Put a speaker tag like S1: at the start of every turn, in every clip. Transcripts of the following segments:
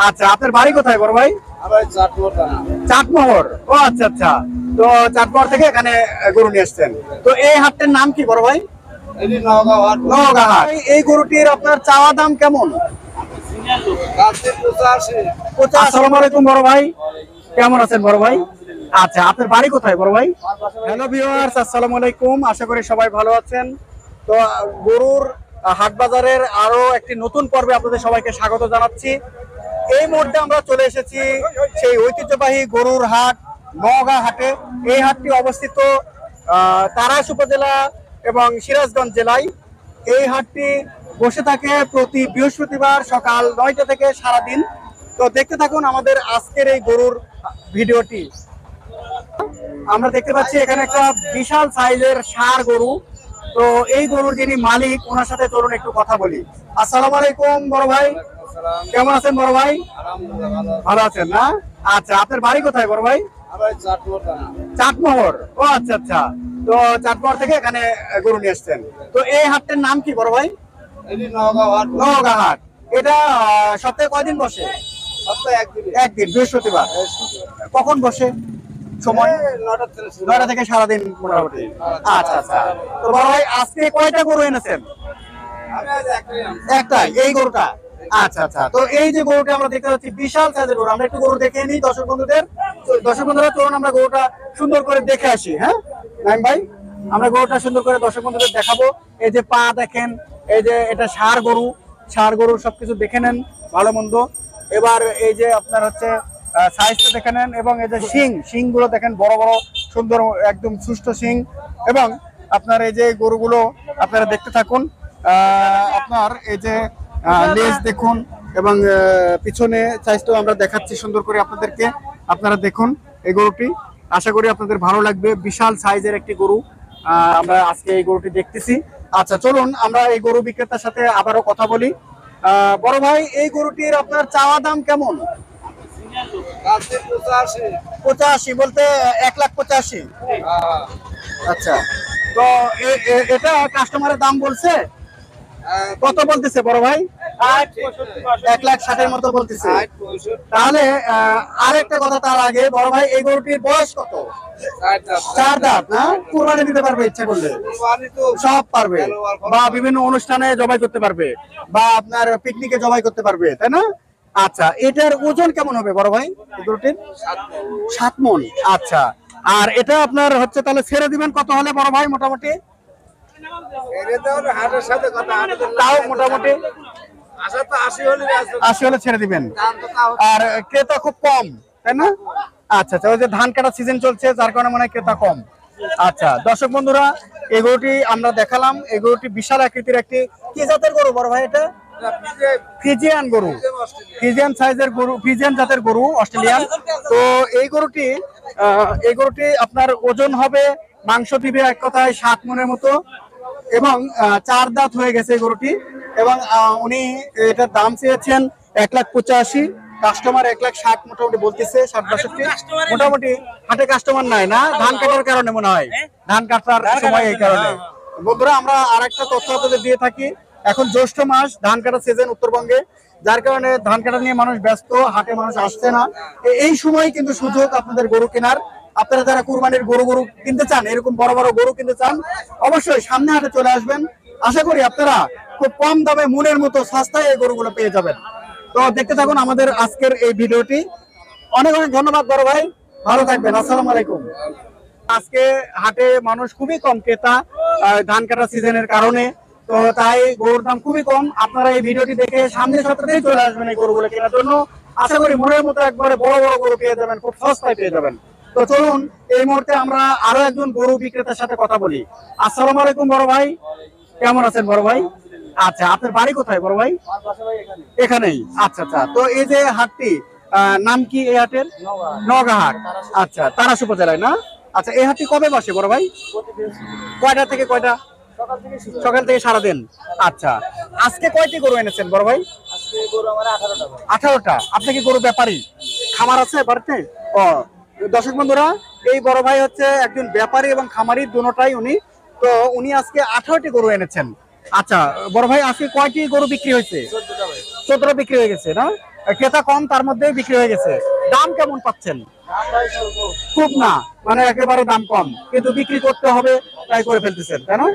S1: আচ্ছা, আপনার বাড়ি কোথায় বড় ভাই? চাটমোহর। ও আচ্ছা আচ্ছা, তো চাটমোহর থেকে এখানে গরু নিয়ে আসছেন। তো এই হাটটার নাম কি বড় ভাই? নওগাঁ হাট। এই গরুটির আপনার চাওয়া দাম কেমন? আসসালামু আলাইকুম বড় ভাই, কেমন আছেন বড় ভাই? আচ্ছা, আপনার বাড়ি কোথায় বড় ভাই? হ্যালো ভিউয়ার্স, আসসালামু আলাইকুম, আশা করি সবাই ভালো আছেন। তো গরুর হাট বাজারের আরো একটি নতুন পর্বে আপনাদের সবাইকে স্বাগত জানাচ্ছি। এই মুহূর্তে আমরা চলে এসেছি সেই ঐতিহ্যবাহী গরুর হাট নওগাঁ হাটে। এই হাটটি অবস্থিত তারাস উপজেলা এবং সিরাজগঞ্জ জেলায়। এই হাটটি বসে থাকে প্রতি বৃহস্পতিবার সকাল 9টা থেকে সারাদিন। তো দেখতে থাকুন আমাদের আজকের এই গরুর ভিডিওটি। আমরা দেখতে পাচ্ছি এখানে একটা বিশাল সাইজের ষাঁড় গরু। তো এই গরুর যিনি মালিক, ওনার সাথে চলুন একটু কথা বলি। আসসালামু আলাইকুম বড় ভাই, কেমন আছেন বড় ভাই? ভালো আছেন না? আচ্ছা, আপনার বাড়ি কোথায় বড় ভাই? চাটমোহর। ও আচ্ছা আচ্ছা, তো চাটমোহর থেকে এখানে গরু নিয়ে আসছেন। তো এই হাটটার নাম কি বড় ভাই? নওগাঁ হাট। এটা সপ্তাহে কয়দিন বসে? একদিন, বৃহস্পতিবার। কখন বসে সময়? 9টা থেকে সারাদিন মোটামুটি। আচ্ছা আচ্ছা, তো বড় ভাই আজকে কয়টা গরু এনেছেন? একটাই, এই গরুটা। আচ্ছা আচ্ছা, তো এই যে গরুটা আমরা দেখতে পাচ্ছি বিশাল সাইজের গরু, আমরা একটু গরু দেখে নিই দর্শক বন্ধুদের। দর্শক বন্ধুরা চলুন আমরা গরুটা সুন্দর করে দেখে আসি। হ্যাঁ নাইম ভাই, আমরা গরুটা সুন্দর করে দর্শক বন্ধুদের দেখাবো। এই যে পা দেখেন, এই যে এটা ষাঁড় গরু, ষাঁড় গরুর সবকিছু দেখে নেন ভালো মন্দ। এবার এই যে আপনার হচ্ছে সাইজটা দেখে নেন, এবং এই যে শিং গুলো দেখেন, বড় বড় সুন্দর একদম সুষ্ঠু শিং। এবং আপনার এই যে গরুগুলো আপনারা দেখতে থাকুন। আপনার এই যে লেজ দেখুন, এবং পিছনে সাইজটাও আমরা দেখাচ্ছি সুন্দর করে আপনাদেরকে। আপনারা দেখুন এই গরুটি, আশা করি আপনাদের ভালো লাগবে। বিশাল সাইজের একটি গরু আমরা আজকে এই গরুটি দেখতেছি। আচ্ছা, চলুন আমরা এই গরু বিক্রেতার সাথে আবারও কথা বলি। বড় ভাই, এই গরুটির আপনার চাওয়া দাম কেমন? 85 বলতে 1,85,000। আচ্ছা, তো এটা কাস্টমারের দাম বলছে কত বলতেছে বড় ভাই? 1,60,000 মতো বলতেছে। তাহলে আরেকটা কথা তার আগে, বড় ভাই এই গরুটির বয়স কত? 4 দাঁত না? কুরবানি দিতে পারবে ইচ্ছা করলে? সব পারবে, বা বিভিন্ন অনুষ্ঠানে জবাই করতে পারবে, বা আপনার পিকনিকে জবাই করতে পারবে, তাই না? আচ্ছা, এটার ওজন কেমন হবে বড় ভাই এই গরুটির? 7 মণ। আচ্ছা, আর এটা আপনার হচ্ছে তাহলে ছেড়ে দিবেন কত হলে বড় ভাই মোটামুটি? তাও মোটামুটি 80 হলে ছেড়ে দিবেন। আর ক্রেতা খুব কম, তাই না? আচ্ছা আচ্ছা, ওই যে ধান কাটার সিজন চলছে, যার কারণে মনে হয় ক্রেতা কম। আচ্ছা দর্শক বন্ধুরা, এই গরুটি আমরা দেখালাম। এই গরুটি বিশাল আকৃতির একটি, কি জাতের গরু বড় ভাই এটা? ফ্রিজিয়ান গরু, ফ্রিজিয়ান সাইজের গরু, ফ্রিজিয়ান জাতের গরু, অস্ট্রেলিয়ান। তো এই গরুটি আপনার ওজন হবে, মাংস দিবে এক কথায় 7 মণের মতো, এবং 4 দাঁত হয়ে গেছে এই গরুটি। এবং উনি এটার দাম চেয়েছেন 1,85,000, কাস্টমার 1,60,000 মোটামুটি বলতেছে, 60-62 মোটামুটি। হাটে কাস্টমার নাই না, ধান কাটার কারণে মনে হয়, ধান কাটার সময় এই কারণে। বন্ধুরা, আমরা আরেকটা তথ্য আপনাদের দিয়ে থাকি, এখন জ্যৈষ্ঠ মাস, ধান কাটার সিজন উত্তরবঙ্গে, যার কারণে ধান কাটা নিয়ে মানুষ ব্যস্ত, হাটে মানুষ আসছে না। এই সময় কিন্তু সুযোগ আপনাদের গরু কেনার। আপনারা যারা কুরবানির গরু কিনতে চান, এরকম বড় বড় গরু কিনতে চান, অবশ্যই সামনে হাটে চলে আসবেন। আশা করি আপনারা খুব কম দামে মনের মতো সস্তায় এই গরুগুলো পেয়ে যাবেন। তো দেখতে থাকুন আমাদের আজকের এই ভিডিওটি। অনেক অনেক ধন্যবাদ বড় ভাই, ভালো থাকবেন। আসসালামু আলাইকুম। আজকে হাটে মানুষ খুবই কম, ক্রেতা ধান কাটা সিজনের কারণে, তো তাই গরুর দাম খুবই কম। আপনারা এই ভিডিওটি দেখে সামনের সপ্তাহেই চলে আসবেন এই গরুগুলো কেনার জন্য। আশা করি মনের মতো একবারে বড় বড় গরু পেয়ে যাবেন, খুব সস্তায় পেয়ে যাবেন। তো চলুন এই মুহূর্তে আমরা আরো একজন গরু বিক্রেতার সাথে কথা বলি। আসসালামু আলাইকুম বড় ভাই, কেমন আছেন বড় ভাই? আচ্ছা, আপনার বাড়ি কোথায় বড় ভাই? এখানেই। আচ্ছা আচ্ছা, তো এই যে হাটটি নাম কি এই হাটের? নওগাঁ হাট। আচ্ছা, তারাস উপজেলায় না? আচ্ছা, এই হাটটি কবে বসে বড় ভাই? কয়টা থেকে কয়টা? সকাল থেকে সারাদিন। আচ্ছা, আজকে কয়টি গরু এনেছেন বড় ভাই? 18টা। আপনি কি গরু ব্যাপারী, খামার আছে বাড়িতে? ও দর্শক বন্ধুরা, এই বড় ভাই হচ্ছে একজন ব্যাপারী এবং খামারি, দুটোটাই উনি। তো উনি আজকে 18টি গরু এনেছেন। আচ্ছা বড় ভাই, আজকে কয়টি গরু বিক্রি হয়েছে? 14টা বিক্রি হয়ে গেছে না? ক্রেতা কম, তার মধ্যে বিক্রি হয়ে গেছে। দাম কেমন পাচ্ছেন? খুব না, মানে একেবারে দাম কম, কিন্তু বিক্রি করতে হবে তাই করে ফেলতেছেন, তাই না?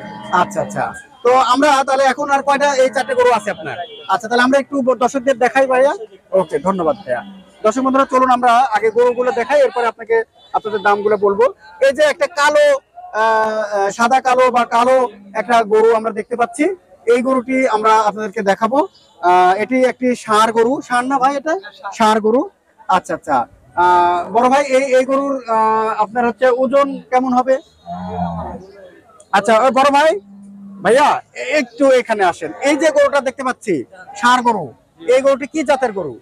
S1: আচ্ছা আচ্ছা। তো আমরা তাহলে এখন আর কয়টা, এই 4টে গরু আছে আপনার? আচ্ছা, তাহলে আমরা একটু দর্শকদের দেখাই ভাইয়া। ওকে, ধন্যবাদ ভাইয়া। দর্শক বন্ধুরা, চলুন আমরা আগে গরুগুলো দেখাই, এরপরে আপনাকে আপনাদের দামগুলো বলবো। এই যে একটা কালো সাদা কালো বা কালো একটা গরু আমরা দেখতে পাচ্ছি, এই গরুটি আমরা আপনাদেরকে দেখাবো। এটি একটি ষাঁড় গরু, ষাঁড় না ভাই? এটা ষাঁড় গরু। আচ্ছা আচ্ছা। বড় ভাই, এই গরুর আপনার হচ্ছে ওজন কেমন হবে? আচ্ছা বড় ভাই, ভাইয়া একটু এখানে আসেন। এই যে গরুটা দেখতে পাচ্ছি ষাঁড় গরু, এই গরুটি কি জাতের গরু?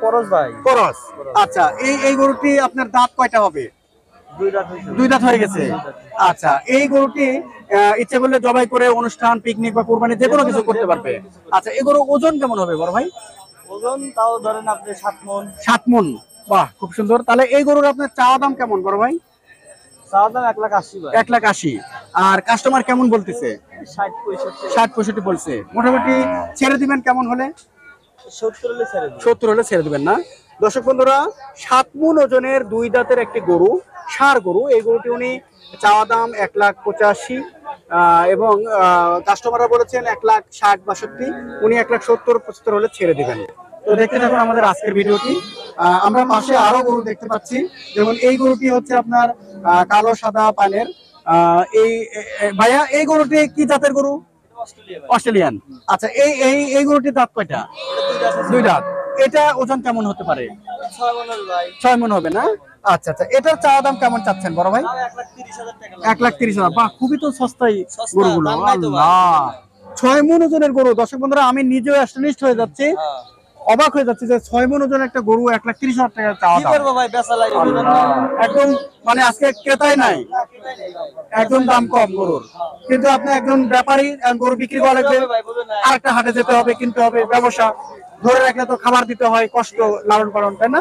S2: করস ভাই।
S1: করস। আচ্ছা, এই গরুটি আপনার দাঁত কয়টা হবে? দুই দাঁত হয়ে গেছে। আচ্ছা, এই গরুটি ইচ্ছে করলে জবাই করে অনুষ্ঠান, পিকনিক বা কুরবানি যে কোনো কিছু করতে পারবে। আচ্ছা, এই গরু ওজন কেমন হবে বড় ভাই?
S2: ওজন তাও ধরেন আপনি 7 মণ।
S1: 7 মণ। বাহ, খুব সুন্দর। তাহলে এই গরুর আপনার চাওয়া দাম কেমন বড় ভাই?
S2: চাওয়া দাম 1,80,000 ভাই।
S1: 1,80,000। আর কাস্টমার কেমন বলতেছে?
S2: 60-65
S1: বলছে। মোটামুটি ছেড়ে দিবেন কেমন হলে?
S2: 70 হলে ছেড়ে দিই।
S1: 70 হলে ছেড়ে দিবেন না? দর্শক বন্ধুরা, 7 মণ ওজনের 2 দাঁতের একটি গরু, ষাঁড় গরু। এই গরুটি উনি চাওয়া দাম 1,85,000, এবং কাস্টমাররা বলেছেন 1,60,62, উনি 1,70,75 হলে ছেড়ে দিবেন। তো দেখতে থাকুন আমাদের আজকের ভিডিওটি। আমরা পাশে আরো গরু দেখতে পাচ্ছি, যেমন এই গরুটি হচ্ছে আপনার কালো সাদা পানের। ভাইয়া, এই গরুটি কি জাতের গরু? অস্ট্রেলিয়ান। আচ্ছা, এই গরুটির দাঁত কয়টা? 2 দাঁত। এটা ওজন কেমন হতে পারে?
S2: 6 মণ ভাই।
S1: 6 মণ হবে না? আচ্ছা আচ্ছা। এটার চাওয়া দাম কেমন চাচ্ছেন বড় ভাই?
S2: 1,30,000 টাকা।
S1: 1,30,000। বাহ, খুবই তো সস্তাই
S2: সস্তা,
S1: গরুগুলো।
S2: দাম নাই তো ভাই।
S1: আল্লাহ, 6 মণ ওজনের গরু। দর্শক বন্ধুরা, আমি নিজেও অ্যাস্টনিশড হয়ে যাচ্ছি, অবাক হয়ে যাচ্ছে যে 6 মণ ওজনের একটা গরু 1,30,000 টাকা চাওয়া
S2: কি
S1: দাম।
S2: করবো ভাই, বেচা লাগে বুঝেন না।
S1: একদম, মানে আজকে ক্রেতাই নাই, একদম দাম কম গরুর। কিন্তু আপনি একজন ব্যাপারী, গরু বিক্রি করা লাগবে,
S2: ভাই বুঝেন না।
S1: আরেকটা হাটে যেতে হবে, কিনতে হবে, ব্যবসা ধরে রাখলে তো খাবার দিতে হয়, কষ্ট, লালন পালন, তাই না?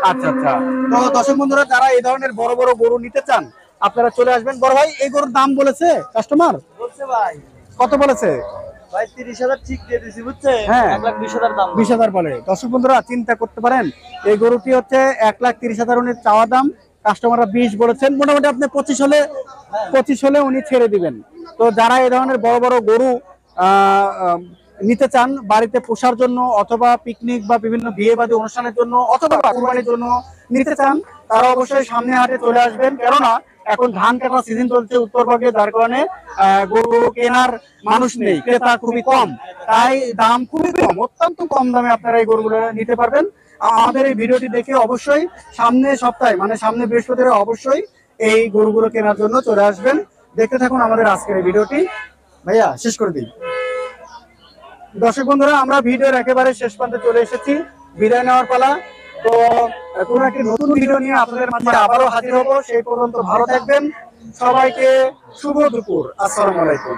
S1: আচ্ছা আচ্ছা। তো দর্শক বন্ধুরা, যারা এই ধরনের বড় বড় গরু নিতে চান, আপনারা চলে আসবেন। বড় ভাই, এই গরুর দাম বলেছে কাস্টমার?
S2: বলছে ভাই।
S1: কত বলেছে
S2: ভাই 30,000 ঠিক দিয়ে দিছি বুঝছেন।
S1: হ্যাঁ।
S2: 1,20,000 দাম।
S1: 20,000 বলে। দর্শক বন্ধুরা, চিন্তা করতে পারেন, এই গরুটি হচ্ছে 1,30,000 উনি চাওয়া দাম, কাস্টমাররা 20 বলেছেন। মোটামুটি আপনি 25 হলে উনি ছেড়ে দিবেন। তো যারা এই ধরনের বড় বড় গরু নিতে চান বাড়িতে পোষার জন্য, অথবা পিকনিক বা বিভিন্ন বিয়ে বাদী অনুষ্ঠানের জন্য, অথবা কুরবানির জন্য নিতে চান, তারা অবশ্যই সামনে হাটে চলে আসবেন। কেননা এখন ধান কাটা সিজন চলছে উত্তরবঙ্গে, যার কারণে গরু কেনার মানুষ নেই, ক্রেতা খুবই কম, তাই দাম খুবই কম, অত্যন্ত কম দামে আপনারা এই গরুগুলো নিতে পারবেন। আমাদের এই ভিডিওটি দেখে অবশ্যই সামনে সপ্তাহে, মানে সামনে বৃহস্পতিবার, অবশ্যই এই গরুগুলো কেনার জন্য চলে আসবেন। দেখতে থাকুন আমাদের আজকের এই ভিডিওটি। ভাইয়া, শেষ করে দিই। দর্শক বন্ধুরা, আমরা ভিডিওর একেবারে শেষ প্রান্তে চলে এসেছি, বিদায় নেওয়ার পালা। তো কোনো একটি নতুন ভিডিও নিয়ে আপনাদের মাঝে আবারও হাজির হব। সেই পর্যন্ত ভালো থাকবেন। সবাইকে শুভ দুপুর। আসসালামু আলাইকুম।